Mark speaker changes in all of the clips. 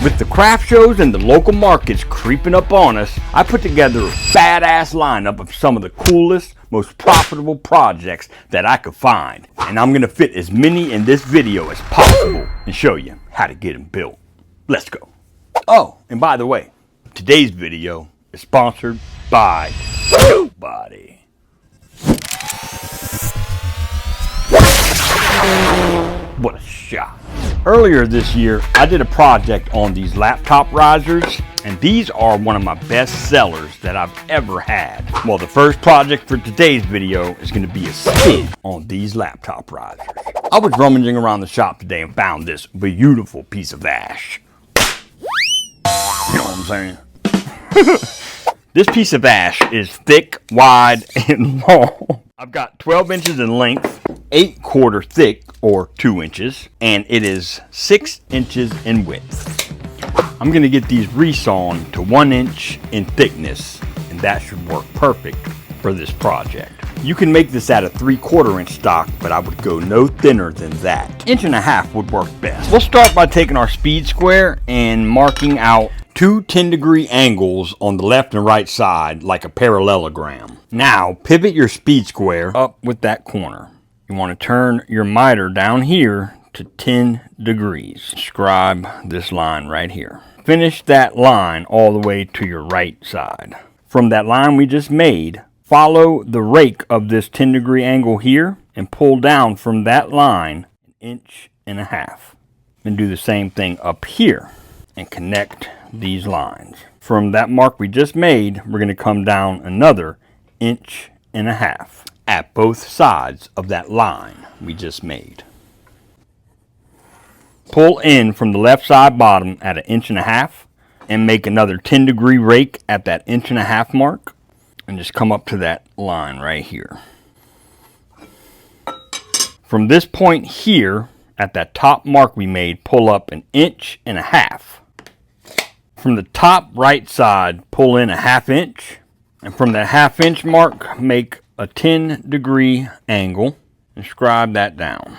Speaker 1: With the craft shows and the local markets creeping up on us, I put together a badass lineup of some of the coolest, most profitable projects that I could find. And I'm gonna fit as many in this video as possible and show you how to get them built. Let's go. Oh, and by the way, today's video is sponsored by nobody. What a shot. Earlier this year, I did a project on these laptop risers, and these are one of my best sellers that I've ever had. Well, the first project for today's video is going to be a spin on these laptop risers. I was rummaging around the shop today and found this beautiful piece of ash. You know what I'm saying? This piece of ash is thick, wide, and long. I've got 12 inches in length, 8/4 thick, or 2 inches, and it is 6 inches in width. I'm going to get these resawn to 1 inch in thickness, and that should work perfect for this project. You can make this out of 3/4 inch stock, but I would go no thinner than that. 1.5 inch would work best. We'll start by taking our speed square and marking out two 10-degree angles on the left and right side like a parallelogram. Now pivot your speed square up with that corner. You want to turn your miter down here to 10 degrees. Scribe this line right here. Finish that line all the way to your right side. From that line we just made, follow the rake of this 10-degree angle here and pull down from that line 1.5 inches. Then do the same thing up here and connect these lines. From that mark we just made, we're going to come down another 1.5 inches at both sides of that line we just made. Pull in from the left side bottom at 1.5 inches and make another 10-degree rake at that 1.5 inch mark and just come up to that line right here. From this point here at that top mark we made, pull up 1.5 inches. From the top right side, pull in 1/2 inch, and from that 1/2 inch mark, make a 10-degree angle and scribe that down.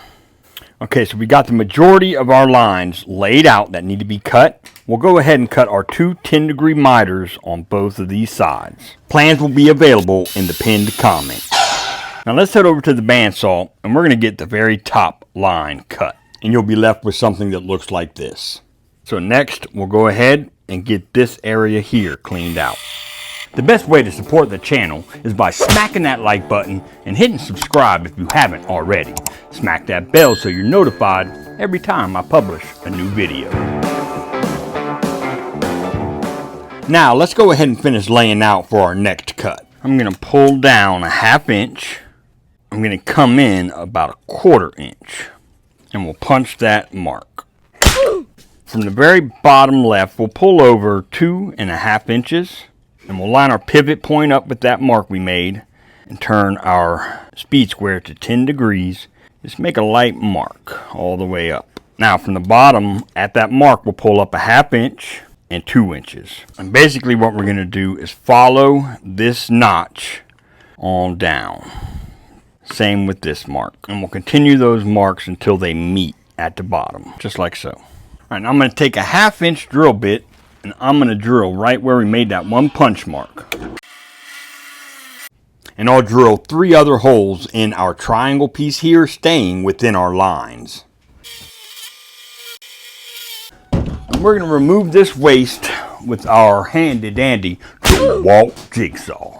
Speaker 1: Okay, so we got the majority of our lines laid out that need to be cut. We'll go ahead and cut our two 10-degree miters on both of these sides. Plans will be available in the pinned comment. Now let's head over to the bandsaw, and we're going to get the very top line cut, and you'll be left with something that looks like this. So next, we'll go ahead and get this area here cleaned out. The best way to support the channel is by smacking that like button and hitting subscribe if you haven't already. Smack that bell so you're notified every time I publish a new video. Now let's go ahead and finish laying out for our next cut. I'm going to pull down 1/2 inch. I'm going to come in about 1/4 inch and we'll punch that mark. From the very bottom left, we'll pull over 2.5 inches and we'll line our pivot point up with that mark we made and turn our speed square to 10 degrees. Just make a light mark all the way up. Now from the bottom at that mark, we'll pull up 1/2 inch and 2 inches. And basically what we're going to do is follow this notch on down. Same with this mark. And we'll continue those marks until they meet at the bottom, just like so. All right, now I'm going to take a 1/2 inch drill bit and I'm going to drill right where we made that one punch mark. And I'll drill 3 other holes in our triangle piece here, staying within our lines. And we're going to remove this waste with our handy dandy DeWalt jigsaw.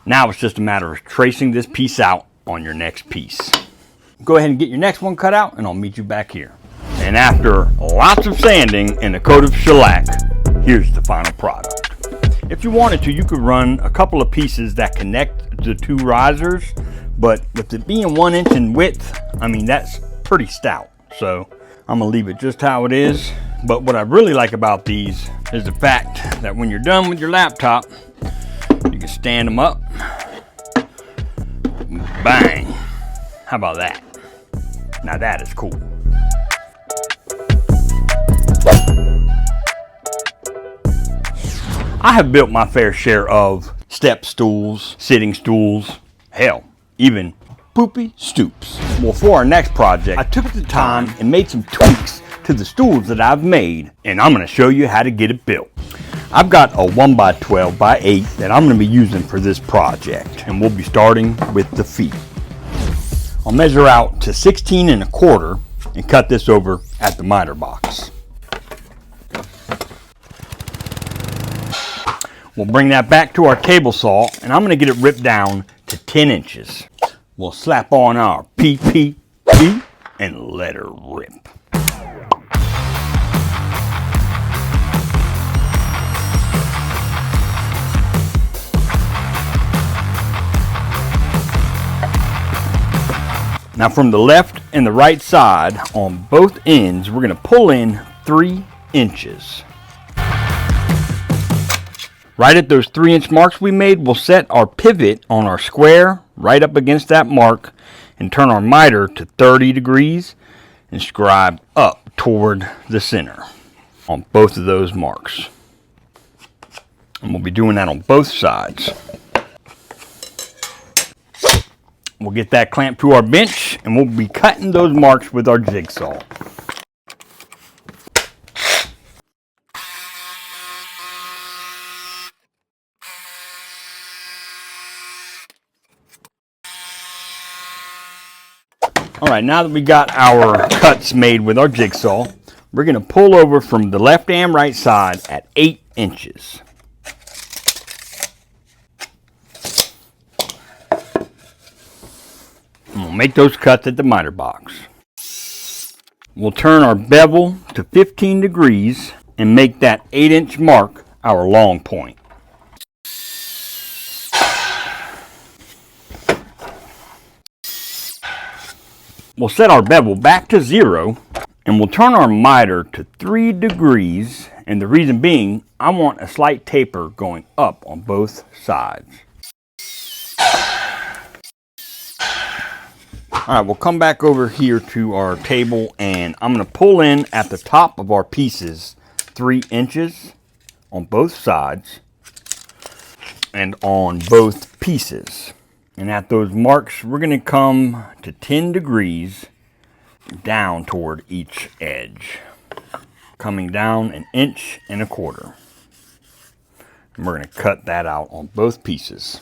Speaker 1: Now it's just a matter of tracing this piece out on your next piece. Go ahead and get your next one cut out and I'll meet you back here. And after lots of sanding and a coat of shellac, here's the final product. If you wanted to, you could run a couple of pieces that connect the two risers, but with it being 1 inch in width, I mean, that's pretty stout. So I'm gonna leave it just how it is. But what I really like about these is the fact that when you're done with your laptop, you can stand them up, bang. How about that? Now that is cool. I have built my fair share of step stools, sitting stools, hell, even poopy stoops. Well, for our next project, I took the time and made some tweaks to the stools that I've made, and I'm going to show you how to get it built. I've got a 1x12x8 that I'm going to be using for this project, and we'll be starting with the feet. I'll measure out to 16 1/4 and cut this over at the miter box. We'll bring that back to our table saw, and I'm going to get it ripped down to 10 inches. We'll slap on our PPE and let her rip. Now from the left and the right side on both ends, we're going to pull in 3 inches. Right at those 3-inch marks we made, we'll set our pivot on our square right up against that mark and turn our miter to 30 degrees and scribe up toward the center on both of those marks. And we'll be doing that on both sides. We'll get that clamped to our bench and we'll be cutting those marks with our jigsaw. Alright, now that we got our cuts made with our jigsaw, we're going to pull over from the left and right side at 8 inches. And we'll make those cuts at the miter box. We'll turn our bevel to 15 degrees and make that 8-inch mark our long point. We'll set our bevel back to 0 and we'll turn our miter to 3 degrees, and the reason being I want a slight taper going up on both sides. Alright, we'll come back over here to our table and I'm going to pull in at the top of our pieces 3 inches on both sides and on both pieces. And at those marks, we're going to come to 10 degrees down toward each edge, coming down 1 1/4 inches. And we're going to cut that out on both pieces.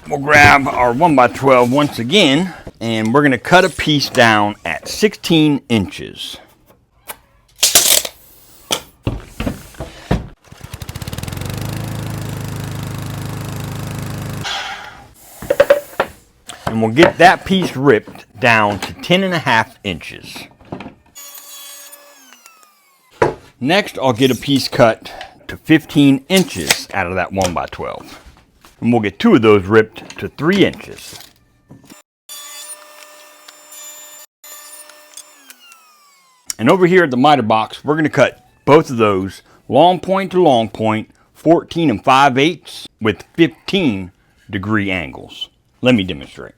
Speaker 1: We'll grab our 1x12 once again, and we're going to cut a piece down at 16 inches. And we'll get that piece ripped down to 10 1/2 inches. Next, I'll get a piece cut to 15 inches out of that 1x12. And we'll get 2 of those ripped to 3 inches. And over here at the miter box, we're going to cut both of those long point to long point, 14 5/8 with 15 degree angles. Let me demonstrate.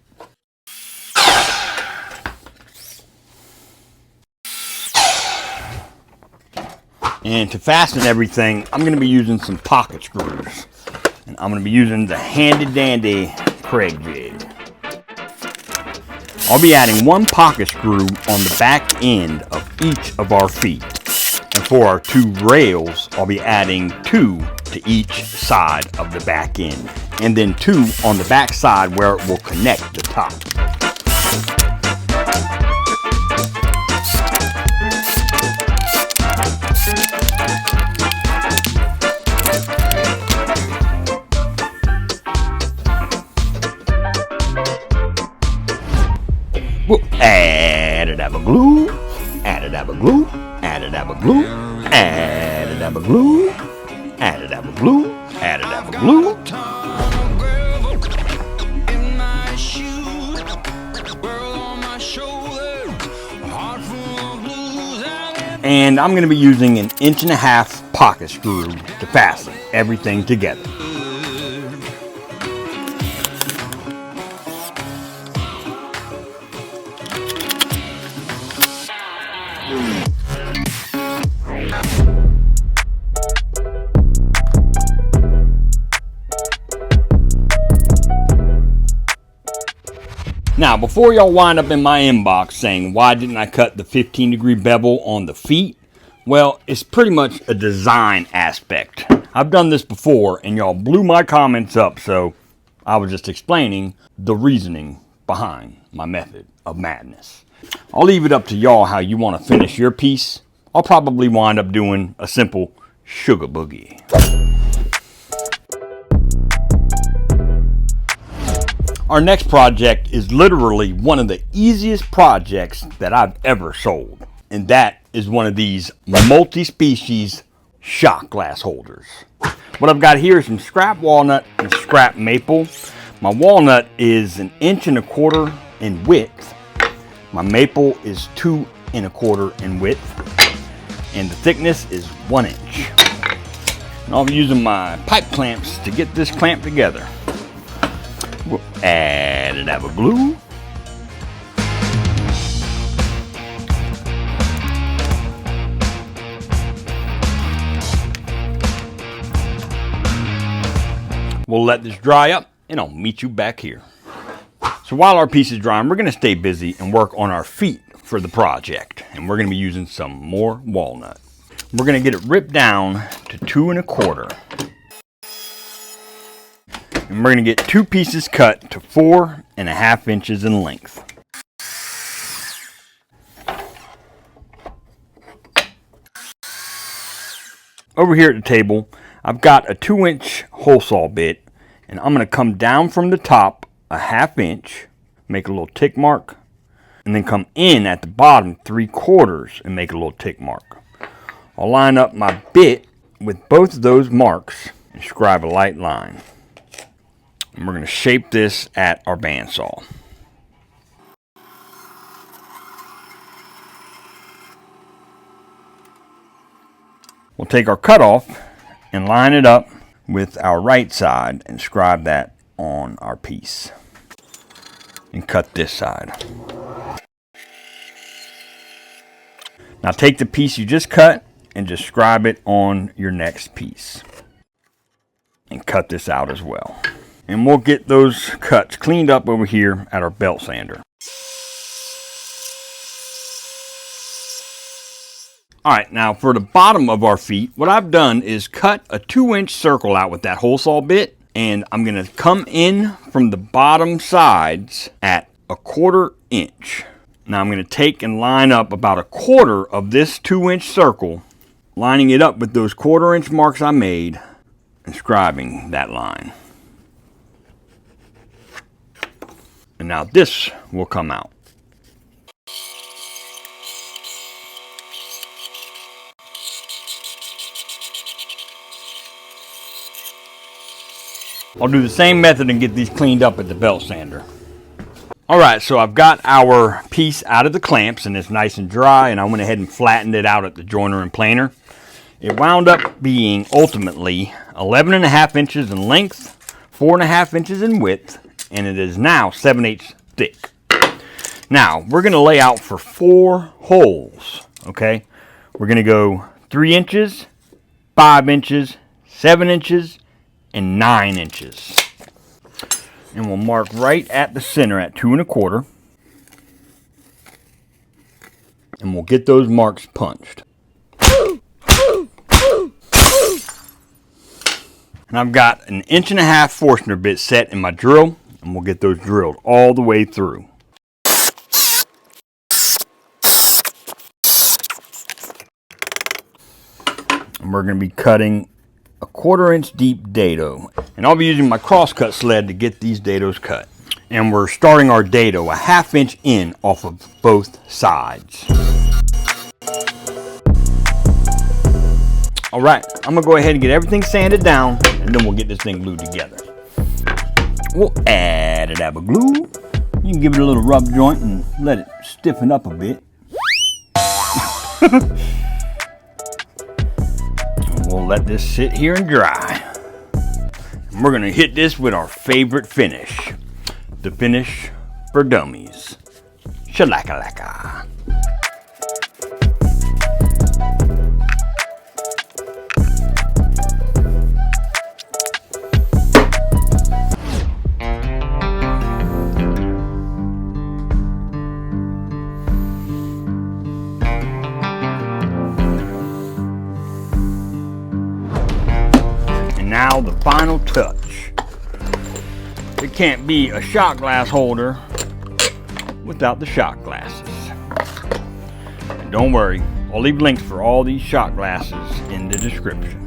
Speaker 1: And to fasten everything, I'm going to be using some pocket screws. And I'm going to be using the handy dandy Craig jig. I'll be adding 1 pocket screw on the back end of each of our feet. And for our 2 rails, I'll be adding 2 to each side of the back end. And then 2 on the back side where it will connect the top. Add a dab of glue, add a dab of glue, add a dab of glue, add a dab of glue, add a dab of glue, add a dab of glue. And I'm going to be using an 1.5 inch pocket screw to fasten everything together. Now, before y'all wind up in my inbox saying, why didn't I cut the 15-degree bevel on the feet? Well, it's pretty much a design aspect. I've done this before, and y'all blew my comments up, so I was just explaining the reasoning behind my method of madness. I'll leave it up to y'all how you want to finish your piece. I'll probably wind up doing a simple sugar boogie. Our next project is literally one of the easiest projects that I've ever sold. And that is one of these multi-species shot glass holders. What I've got here is some scrap walnut and scrap maple. My walnut is 1.25 inches in width. My maple is 2 1/4 in width. And the thickness is 1 inch. And I'll be using my pipe clamps to get this clamped together. We'll add a dab of glue. We'll let this dry up and I'll meet you back here. So while our piece is drying, we're going to stay busy and work on our feet for the project. And we're going to be using some more walnut. We're going to get it ripped down to 2 1/4. And we're going to get 2 pieces cut to 4.5 inches in length. Over here at the table, I've got a 2-inch hole saw bit, and I'm going to come down from the top 1/2 inch, make a little tick mark, and then come in at the bottom 3/4 and make a little tick mark. I'll line up my bit with both of those marks and scribe a light line. And we're going to shape this at our bandsaw. We'll take our cutoff and line it up with our right side and scribe that on our piece. And cut this side. Now take the piece you just cut and just scribe it on your next piece. And cut this out as well. And we'll get those cuts cleaned up over here at our belt sander. Alright, now for the bottom of our feet, what I've done is cut a 2-inch circle out with that hole saw bit. And I'm going to come in from the bottom sides at 1/4 inch. Now I'm going to take and line up about 1/4 of this 2-inch circle, lining it up with those 1/4 inch marks I made, and scribing that line. And now this will come out. I'll do the same method and get these cleaned up at the belt sander. Alright, so I've got our piece out of the clamps and it's nice and dry, and I went ahead and flattened it out at the joiner and planer. It wound up being ultimately 11.5 inches in length, 4.5 inches in width, and it is now 7/8 thick. Now, we're going to lay out for 4 holes, okay? We're going to go 3 inches, 5 inches, 7 inches, and 9 inches. And we'll mark right at the center at 2 1/4. And we'll get those marks punched. And I've got an 1.5 inch Forstner bit set in my drill, and we'll get those drilled all the way through. And we're going to be cutting a 1/4 inch deep dado. And I'll be using my crosscut sled to get these dados cut. And we're starting our dado 1/2 inch in off of both sides. Alright, I'm going to go ahead and get everything sanded down, and then we'll get this thing glued together. We'll add a dab of glue. You can give it a little rub joint and let it stiffen up a bit. We'll let this sit here and dry. And we're going to hit this with our favorite finish. The finish for dummies. Shalaka-laka. now the final touch. It can't be a shot glass holder without the shot glasses. And don't worry, I'll leave links for all these shot glasses in the description.